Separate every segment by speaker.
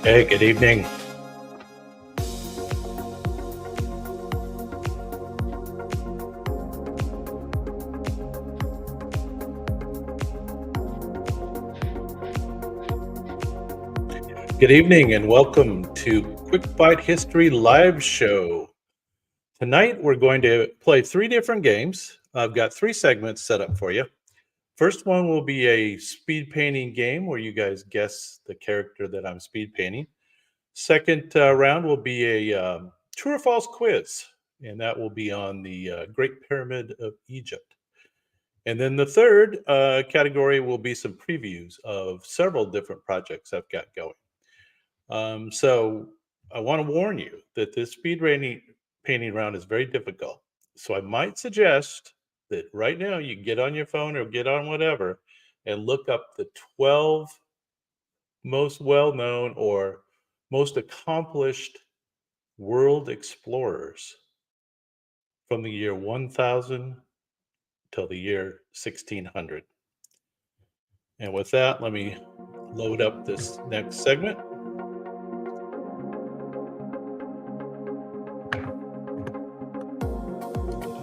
Speaker 1: Hey, good evening. Good evening, and welcome to Quick Bite History Live Show. Tonight, we're going to play three different games. I've got three segments set up for you. First one will be a speed painting game where you guys guess the character that I'm speed painting. Second round will be a true or false quiz, and that will be on the Great Pyramid of Egypt. And then the third category will be some previews of several different projects I've got going. So I want to warn you that this painting round is very difficult. So I might suggest that right now you get on your phone or get on whatever and look up the 12 most well-known or most accomplished world explorers from the year 1000 till the year 1600. And with that, let me load up this next segment.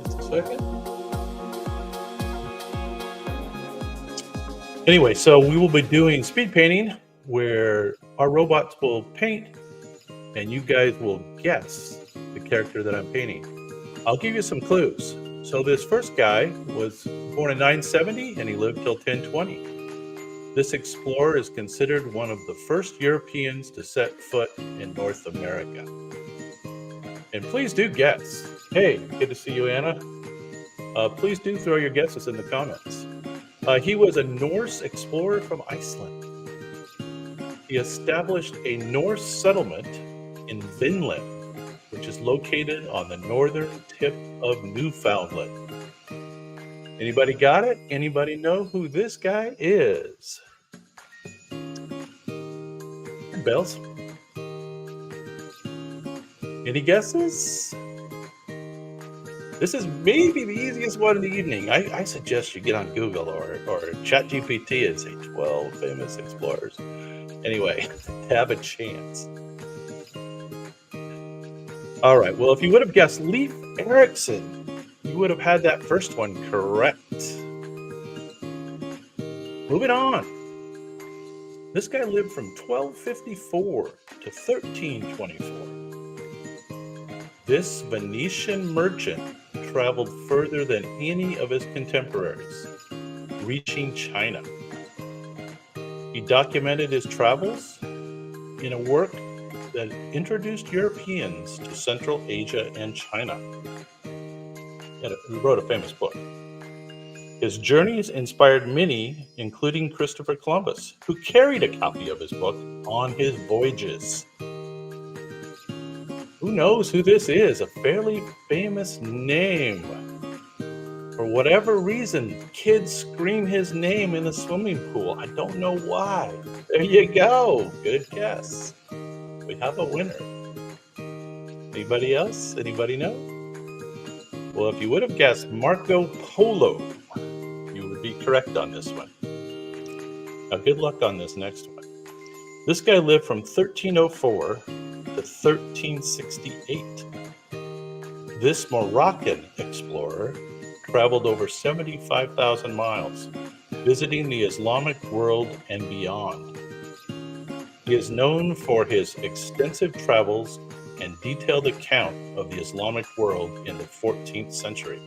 Speaker 1: Just a second. Anyway, so we will be doing speed painting where our robots will paint and you guys will guess the character that I'm painting. I'll give you some clues. So this first guy was born in 970 and he lived till 1020. This explorer is considered one of the first Europeans to set foot in North America. And please do guess. Hey, good to see you, Anna. Please do throw your guesses in the comments. He was a Norse explorer from Iceland. He established a Norse settlement in Vinland, which is located on the northern tip of Newfoundland. Anybody got it? Anybody know who this guy is? Bells? Any guesses? This is maybe the easiest one in the evening. I suggest you get on Google or ChatGPT and say 12 famous explorers. Anyway, have a chance. All right, well, if you would have guessed Leif Erikson, you would have had that first one correct. Moving on. This guy lived from 1254 to 1324. This Venetian merchant traveled further than any of his contemporaries, reaching China. He documented his travels in a work that introduced Europeans to Central Asia and China. He wrote a famous book. His journeys inspired many, including Christopher Columbus, who carried a copy of his book on his voyages. Who knows who this is? A fairly famous name. For whatever reason, kids scream his name in the swimming pool. I don't know why. There you go. Good guess. We have a winner. Anybody else? Anybody know? Well, if you would have guessed Marco Polo, you would be correct on this one. Now, good luck on this next one. This guy lived from 1304 to 1368. This Moroccan explorer traveled over 75,000 miles, visiting the Islamic world and beyond. He is known for his extensive travels and detailed account of the Islamic world in the 14th century.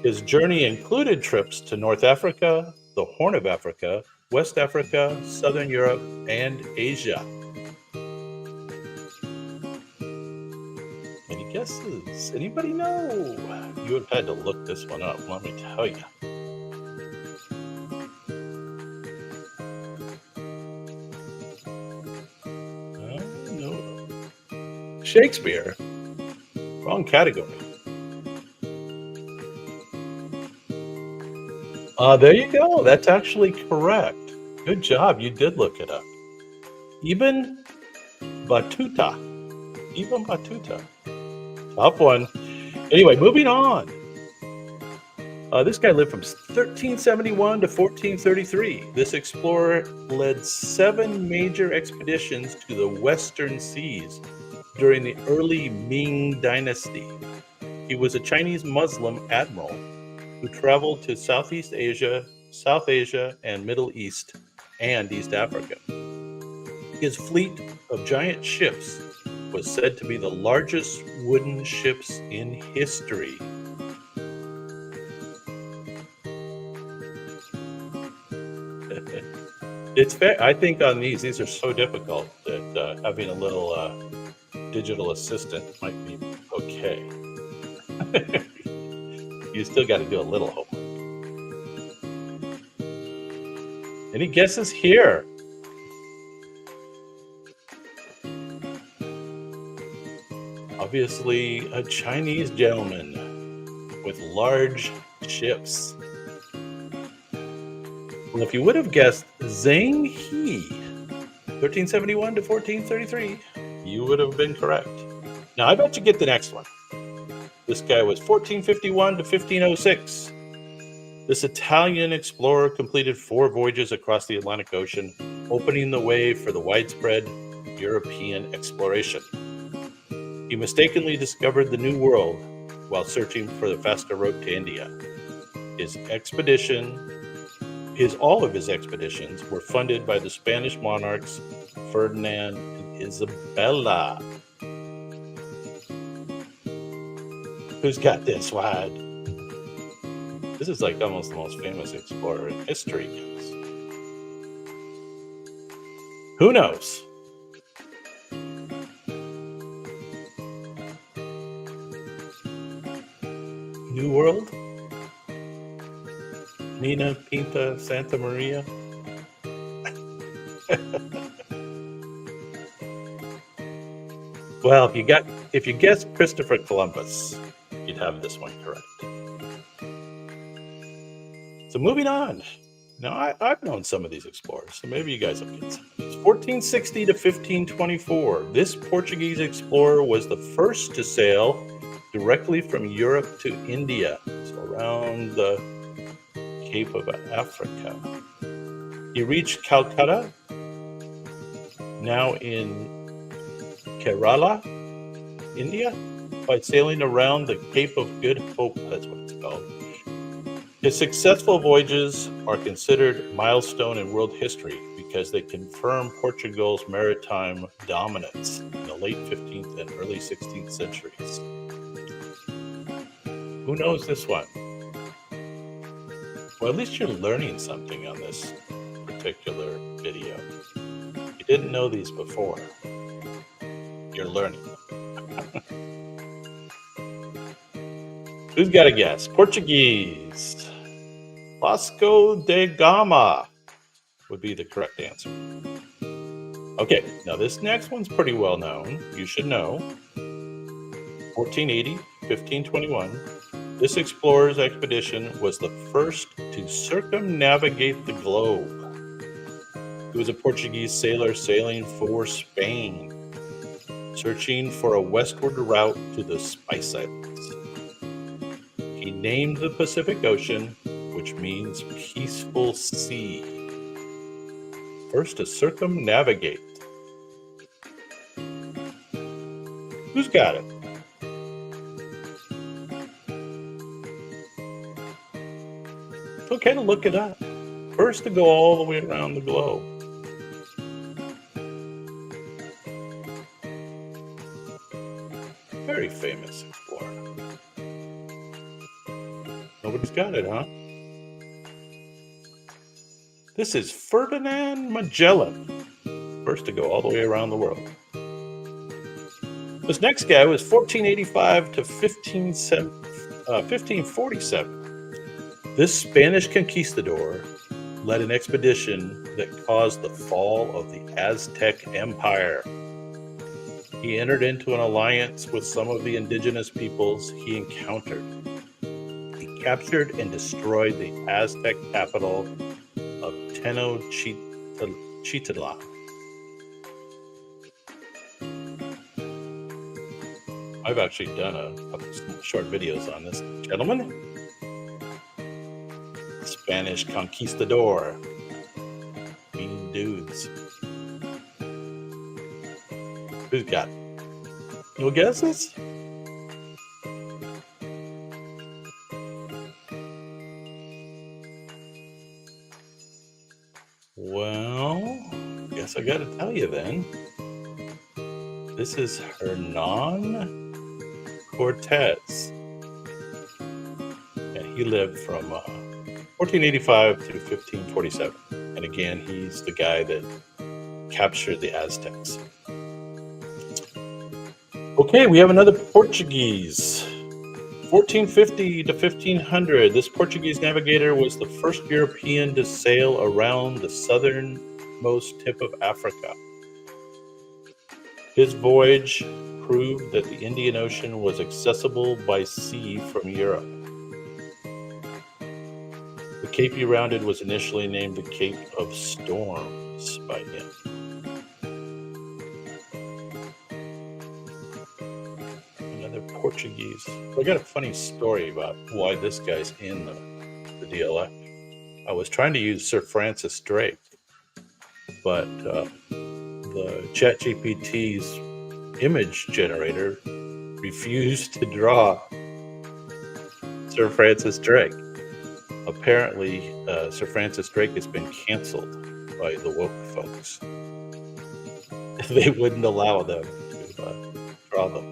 Speaker 1: His journey included trips to North Africa, the Horn of Africa, West Africa, Southern Europe, and Asia. Any guesses? Anybody know? You would have had to look this one up, let me tell you. No. Shakespeare. Wrong category. There you go. That's actually correct. Good job. You did look it up. Ibn Battuta. Ibn Battuta. Tough one. Anyway, moving on. This guy lived from 1371 to 1433. This explorer led 7 major expeditions to the Western Seas during the early Ming Dynasty. He was a Chinese Muslim admiral who traveled to Southeast Asia, South Asia, and Middle East, and East Africa. His fleet of giant ships was said to be the largest wooden ships in history. It's fair. I think on these are so difficult that having a little digital assistant might be okay. You still got to do a little homework. Any guesses here? Obviously, a Chinese gentleman with large ships. Well, if you would have guessed Zheng He, 1371 to 1433, you would have been correct. Now, I bet you get the next one. This guy was 1451 to 1506. This Italian explorer completed 4 voyages across the Atlantic Ocean, opening the way for the widespread European exploration. He mistakenly discovered the New World while searching for the faster route to India. All of his expeditions were funded by the Spanish monarchs Ferdinand and Isabella. Who's got this one? This is like almost the most famous explorer in history. Who knows? New World? Nina Pinta Santa Maria? Well, if you guessed Christopher Columbus, you'd have this one correct. So moving on. Now, I've known some of these explorers, so maybe you guys will get some of these. 1460 to 1524. This Portuguese explorer was the first to sail directly from Europe to India, so around the Cape of Africa. He reached Calcutta, now in Kerala, India, by sailing around the Cape of Good Hope, that's what it's called. His successful voyages are considered milestone in world history because they confirm Portugal's maritime dominance in the late 15th and early 16th centuries. Who knows this one? Well, at least you're learning something on this particular video. You didn't know these before. You're learning. Who's got a guess? Portuguese. Vasco da Gama would be the correct answer. Okay, now this next one's pretty well known. You should know. 1480, 1521. This explorer's expedition was the first to circumnavigate the globe. He was a Portuguese sailor sailing for Spain, searching for a westward route to the Spice Islands. He named the Pacific Ocean, which means peaceful sea. First to circumnavigate. Who's got it? It's okay to look it up. First to go all the way around the globe. Very famous explorer. Nobody's got it, huh? This is Ferdinand Magellan. First to go all the way around the world. This next guy was 1485 to 1547. This Spanish conquistador led an expedition that caused the fall of the Aztec Empire. He entered into an alliance with some of the indigenous peoples he encountered. He captured and destroyed the Aztec capital of Tenochtitlan. I've actually done a couple of short videos on this gentleman. Spanish conquistador. Mean dudes. Who's got no guesses? Well, guess I gotta tell you then. This is Hernan Cortez. And he lived from 1485 through 1547. And again, he's the guy that captured the Aztecs. Okay, we have another Portuguese. 1450 to 1500. This Portuguese navigator was the first European to sail around the southernmost tip of Africa. His voyage proved that the Indian Ocean was accessible by sea from Europe. The cape he rounded was initially named the Cape of Storms by him. Another Portuguese. I got a funny story about why this guy's in the DLF. I was trying to use Sir Francis Drake, but the ChatGPT's image generator refused to draw Sir Francis Drake. Apparently, Sir Francis Drake has been canceled by the woke folks. They wouldn't allow them to draw them.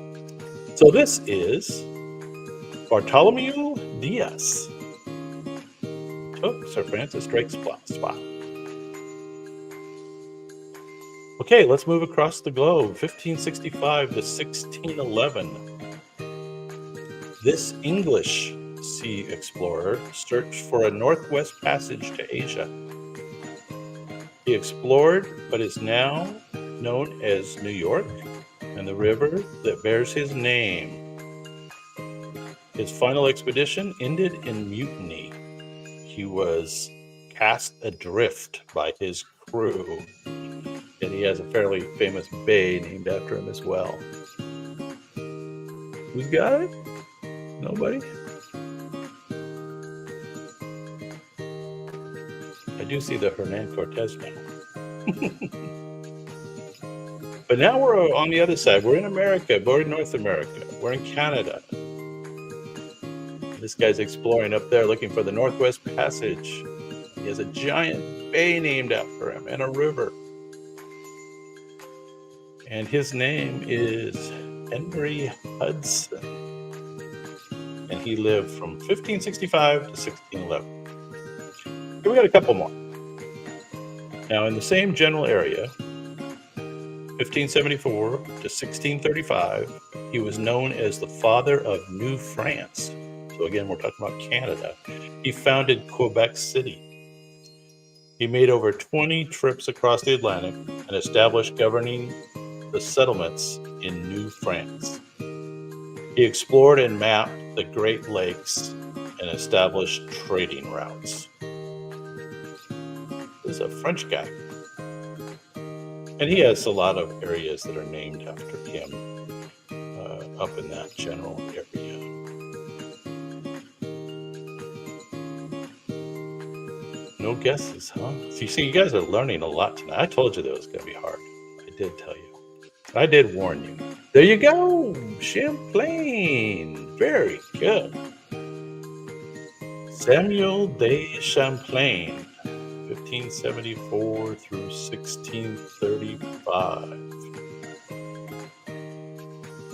Speaker 1: So this is Bartolomeu Diaz. Took Sir Francis Drake's spot. Okay, let's move across the globe. 1565 to 1611. This English sea explorer searched for a northwest passage to Asia. He explored what is now known as New York and the river that bears his name. His final expedition ended in mutiny. He was cast adrift by his crew, and he has a fairly famous bay named after him as well. Who's got it? Nobody? I do see the Hernan Cortez now. But now we're on the other side. We're in America. We're in North America. We're in Canada. This guy's exploring up there looking for the Northwest Passage. He has a giant bay named after him and a river. And his name is Henry Hudson. And he lived from 1565 to 1611. Here we got a couple more. Now, in the same general area, 1574 to 1635, he was known as the father of New France. So again, we're talking about Canada. He founded Quebec City. He made over 20 trips across the Atlantic and established governing the settlements in New France. He explored and mapped the Great Lakes and established trading routes. This is a French guy. And he has a lot of areas that are named after him up in that general area. No guesses, huh? So you see, you guys are learning a lot tonight. I told you that was going to be hard. I did tell you. I did warn you. There you go. Champlain. Very good. Samuel de Champlain. 1574 through 1635.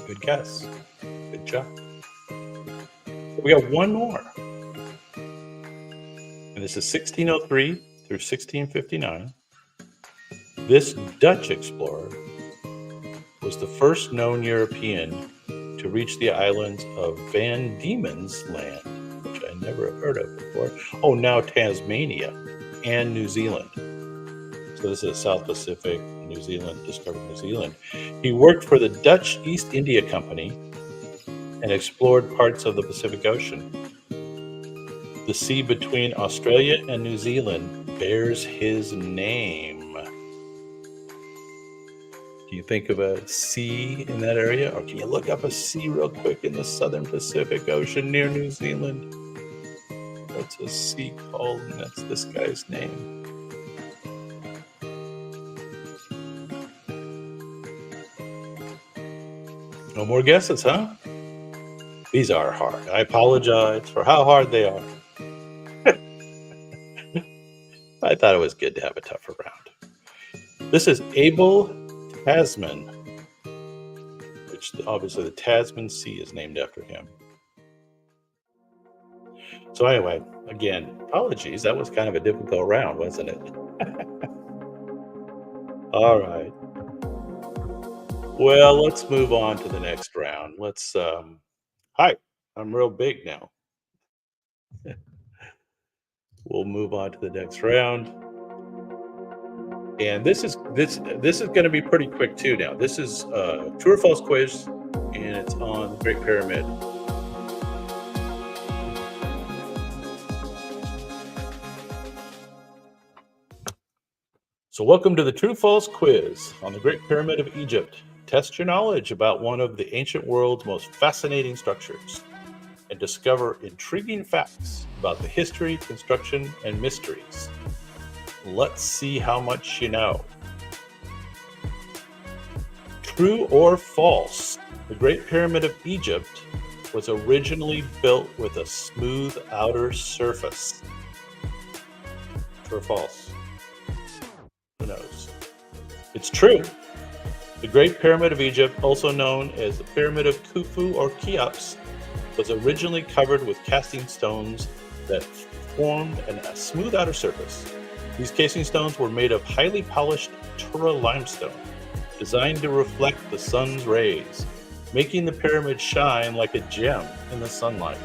Speaker 1: Good guess. Good job. We got one more. And this is 1603 through 1659. This Dutch explorer was the first known European to reach the islands of Van Diemen's Land, which I never heard of before. Oh, now Tasmania and New Zealand. So this is South Pacific, New Zealand, discovered New Zealand. He worked for the Dutch East India Company and explored parts of the Pacific Ocean. The sea between Australia and New Zealand bears his name. Do you think of a sea in that area? Or can you look up a sea real quick in the southern Pacific Ocean near New Zealand? What's a sea called? And that's this guy's name. No more guesses, huh? These are hard. I apologize for how hard they are. I thought it was good to have a tougher round. This is Abel Tasman, which obviously the Tasman Sea is named after him. So anyway, again, apologies. That was kind of a difficult round, wasn't it? All right. Well, let's move on to the next round. Let's hi, I'm real big now. We'll move on to the next round. And this is going to be pretty quick too now. This is true or false quiz, and it's on the Great Pyramid. So welcome to the True False Quiz on the Great Pyramid of Egypt. Test your knowledge about one of the ancient world's most fascinating structures and discover intriguing facts about the history, construction, and mysteries. Let's see how much you know. True or false? The Great Pyramid of Egypt was originally built with a smooth outer surface. True or false? Who knows? It's true. The Great Pyramid of Egypt, also known as the Pyramid of Khufu or Cheops, was originally covered with casting stones that formed a smooth outer surface. These casing stones were made of highly polished Tura limestone, designed to reflect the sun's rays, making the pyramid shine like a gem in the sunlight.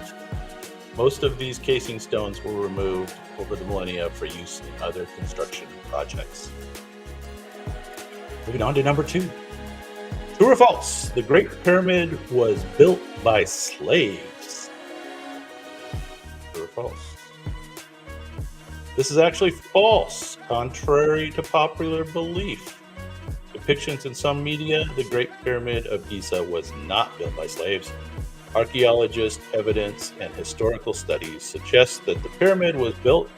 Speaker 1: Most of these casing stones were removed over the millennia for use in other construction projects. Moving on to number 2. True or false? The Great Pyramid was built by slaves. True or false? This is actually false, contrary to popular belief. Depictions in some media, the Great Pyramid of Giza was not built by slaves. Archaeologist evidence and historical studies suggest that the pyramid was built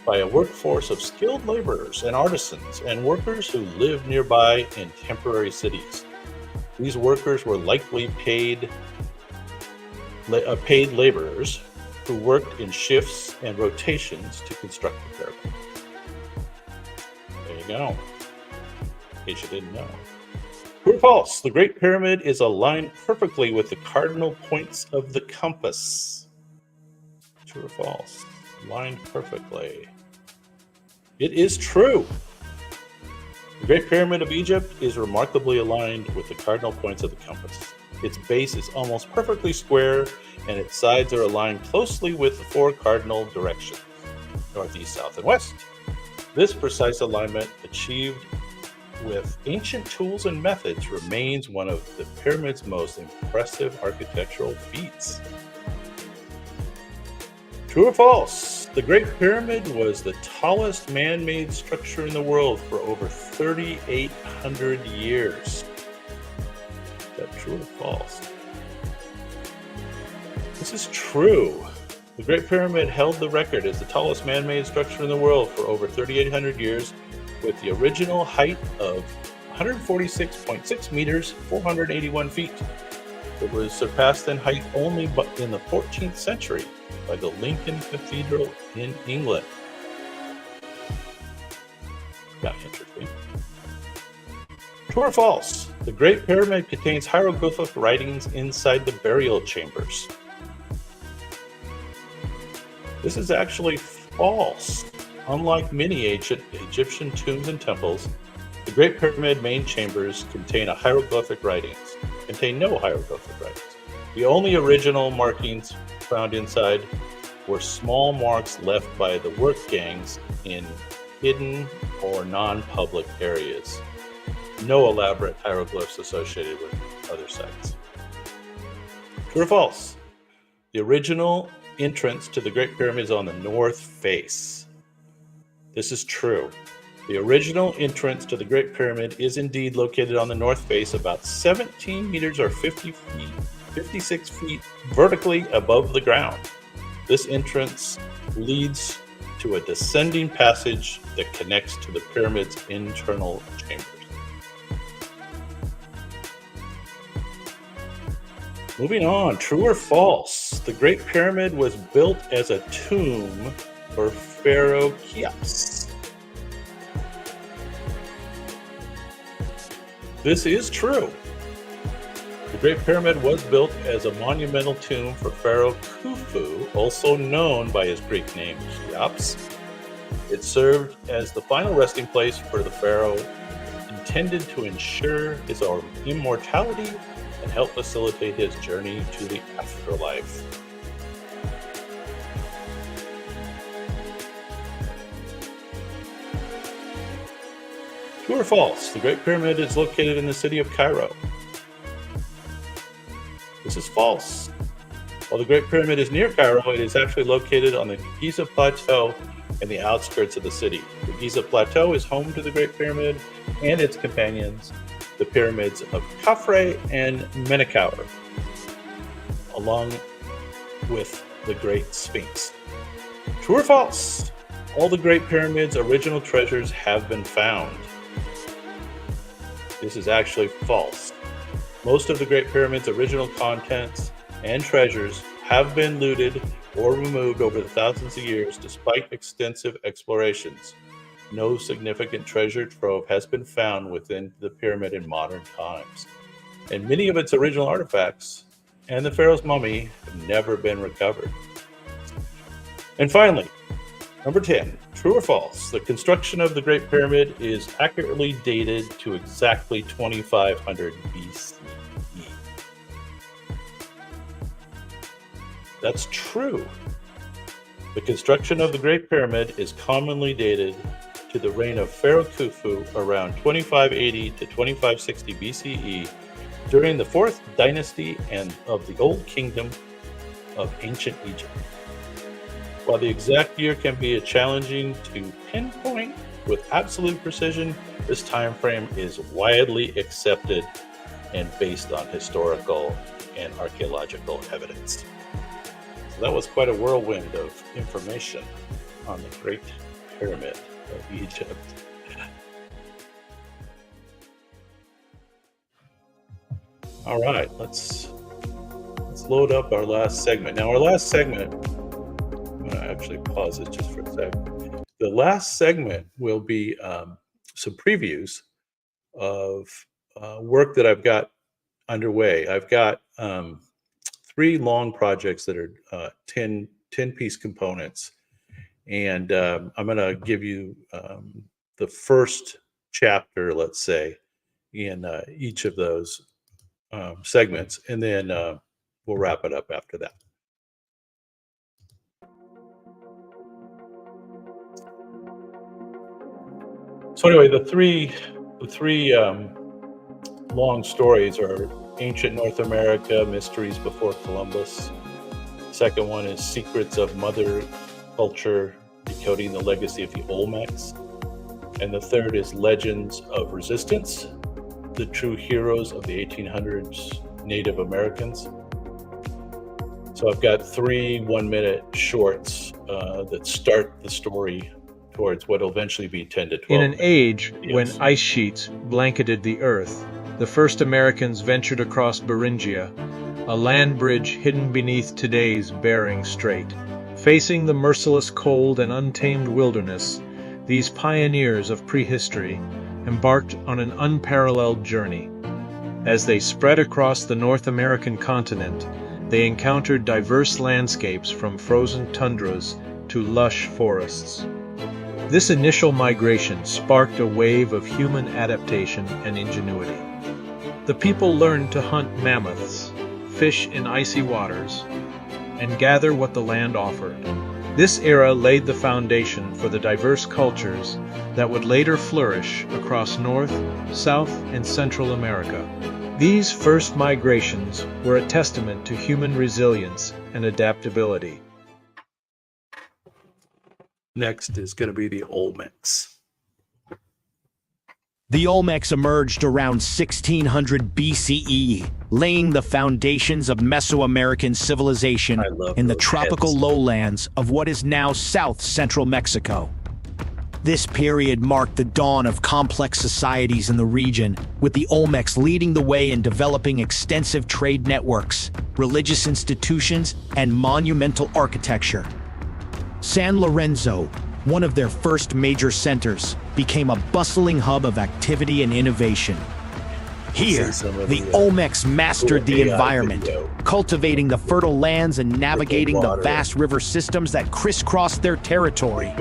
Speaker 1: by a workforce of skilled laborers and artisans and workers who lived nearby in temporary cities. These workers were likely paid laborers who worked in shifts and rotations to construct the pyramid. There you go. In case you didn't know. True or false? The Great Pyramid is aligned perfectly with the cardinal points of the compass. True or false? Aligned perfectly. It is true. The Great Pyramid of Egypt is remarkably aligned with the cardinal points of the compass. Its base is almost perfectly square, and its sides are aligned closely with the 4 cardinal directions, northeast, south, and west. This precise alignment, achieved with ancient tools and methods, remains one of the pyramid's most impressive architectural feats. True or false? The Great Pyramid was the tallest man-made structure in the world for over 3,800 years. Is that true or false? This is true. The Great Pyramid held the record as the tallest man-made structure in the world for over 3,800 years, with the original height of 146.6 meters, 481 feet. It was surpassed in height only in the 14th century by the Lincoln Cathedral in England. Kind of interesting. True or false? The Great Pyramid contains hieroglyphic writings inside the burial chambers. This is actually false. Unlike many ancient Egyptian tombs and temples, the Great Pyramid main chambers contain no hieroglyphic writings. The only original markings found inside were small marks left by the work gangs in hidden or non-public areas. No elaborate hieroglyphs associated with other sites. True or false? The original entrance to the Great Pyramid is on the north face. This is true. The original entrance to the Great Pyramid is indeed located on the north face, about 17 meters or 56 feet vertically above the ground. This entrance leads to a descending passage that connects to the pyramid's internal chambers. Moving on, true or false? The Great Pyramid was built as a tomb for Pharaoh Cheops. This is true. The Great Pyramid was built as a monumental tomb for Pharaoh Khufu, also known by his Greek name Cheops. It served as the final resting place for the pharaoh, intended to ensure his immortality and help facilitate his journey to the afterlife. True or false? The Great Pyramid is located in the city of Cairo. This is false. While the Great Pyramid is near Cairo, it is actually located on the Giza Plateau in the outskirts of the city. The Giza Plateau is home to the Great Pyramid and its companions, the pyramids of Khafre and Menkaure, along with the Great Sphinx. True or false? All the Great Pyramid's original treasures have been found. This is actually false. Most of the Great Pyramid's original contents and treasures have been looted or removed over the thousands of years despite extensive explorations. No significant treasure trove has been found within the pyramid in modern times, and many of its original artifacts and the pharaoh's mummy have never been recovered. And finally, number 10, true or false? The construction of the Great Pyramid is accurately dated to exactly 2500 BCE. That's true. The construction of the Great Pyramid is commonly dated to the reign of Pharaoh Khufu around 2580 to 2560 BCE during the 4th dynasty and of the Old Kingdom of ancient Egypt. While the exact year can be challenging to pinpoint with absolute precision, this time frame is widely accepted and based on historical and archaeological evidence. So that was quite a whirlwind of information on the Great Pyramid of Egypt. All right, let's load up our last segment. Now, our last segment, I'm going to actually pause it just for a second. The last segment will be some previews of work that I've got underway. I've got 3 long projects that are 10-piece components. And I'm going to give you the first chapter, let's say, in each of those segments, and then we'll wrap it up after that. So anyway, the three long stories are Ancient North America, Mysteries Before Columbus. Second one is Secrets of Mother Culture, Decoding the Legacy of the Olmecs. And the third is Legends of Resistance, the True Heroes of the 1800s Native Americans. So I've got 3 one-minute shorts that start the story towards what will eventually be 10 to 12.
Speaker 2: In an age when ice sheets blanketed the earth, the first Americans ventured across Beringia, a land bridge hidden beneath today's Bering Strait. Facing the merciless cold and untamed wilderness, these pioneers of prehistory embarked on an unparalleled journey. As they spread across the North American continent, they encountered diverse landscapes from frozen tundras to lush forests. This initial migration sparked a wave of human adaptation and ingenuity. The people learned to hunt mammoths, fish in icy waters, and gather what the land offered. This era laid the foundation for the diverse cultures that would later flourish across North, South, and Central America. These first migrations were a testament to human resilience and adaptability.
Speaker 1: Next is going to be the Olmecs.
Speaker 3: The Olmecs emerged around 1600 BCE, laying the foundations of Mesoamerican civilization
Speaker 1: I love
Speaker 3: in the
Speaker 1: those
Speaker 3: tropical
Speaker 1: heads.
Speaker 3: lowlands of what is now south-central Mexico. This period marked the dawn of complex societies in the region, with the Olmecs leading the way in developing extensive trade networks, religious institutions, and monumental architecture. San Lorenzo, one of their first major centers, became a bustling hub of activity and innovation. Here, the Olmecs mastered the environment, cultivating the fertile lands and navigating the vast river systems that crisscrossed their territory.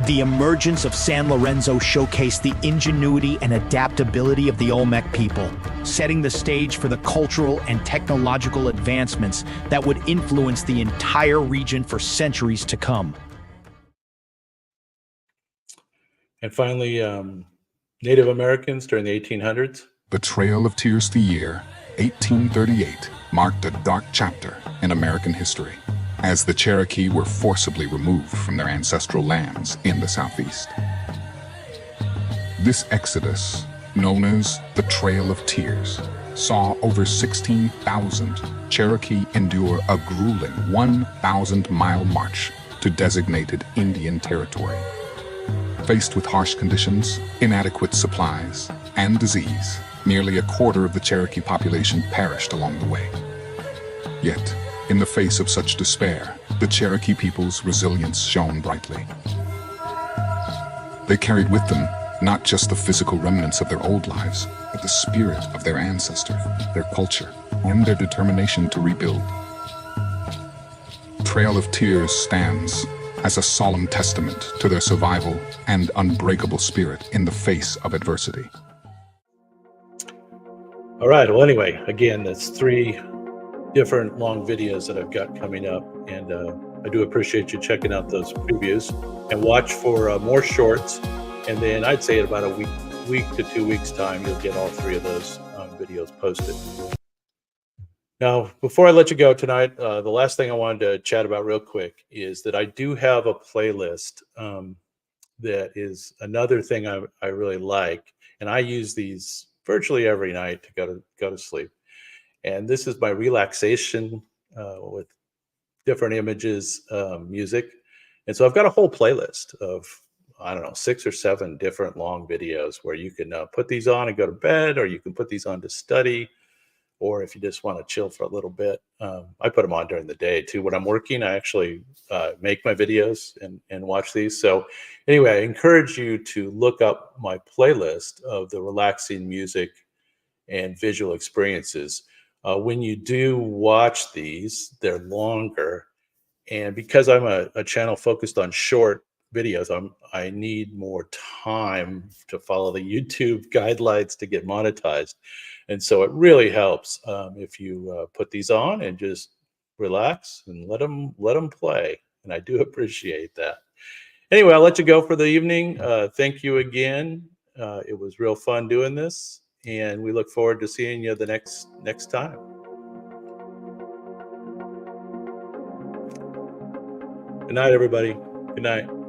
Speaker 3: The emergence of San Lorenzo showcased the ingenuity and adaptability of the Olmec people, setting the stage for the cultural and technological advancements that would influence the entire region for centuries to come.
Speaker 1: And finally, Native Americans during the 1800s.
Speaker 4: The Trail of Tears, the year 1838, marked a dark chapter in American history, as the Cherokee were forcibly removed from their ancestral lands in the Southeast. This exodus, known as the Trail of Tears, saw over 16,000 Cherokee endure a grueling 1,000-mile march to designated Indian territory. Faced with harsh conditions, inadequate supplies, and disease, nearly a quarter of the Cherokee population perished along the way. Yet, in the face of such despair, the Cherokee people's resilience shone brightly. They carried with them not just the physical remnants of their old lives, but the spirit of their ancestors, their culture, and their determination to rebuild. Trail of Tears stands as a solemn testament to their survival and unbreakable spirit in the face of adversity.
Speaker 1: All right. Well, anyway, again, that's 3 different long videos that I've got coming up, and I do appreciate you checking out those previews, and watch for more shorts. And then I'd say in about a week to 2 weeks time, you'll get all 3 of those videos posted. Now, before I let you go tonight, the last thing I wanted to chat about real quick is that I do have a playlist that is another thing I really like, and I use these virtually every night to go to sleep. And this is my relaxation with different images, music. And so I've got a whole playlist of, I don't know, 6 or 7 different long videos where you can put these on and go to bed, or you can put these on to study, or if you just want to chill for a little bit. I put them on during the day too. When I'm working, I actually make my videos and watch these. So anyway, I encourage you to look up my playlist of the relaxing music and visual experiences. When you do watch these, they're longer. And because I'm a channel focused on short videos, I need more time to follow the YouTube guidelines to get monetized. And so it really helps if you put these on and just relax and let them play. And I do appreciate that. Anyway, I'll let you go for the evening. Thank you again. It was real fun doing this, and we look forward to seeing you the next time. Good night, everybody. Good night.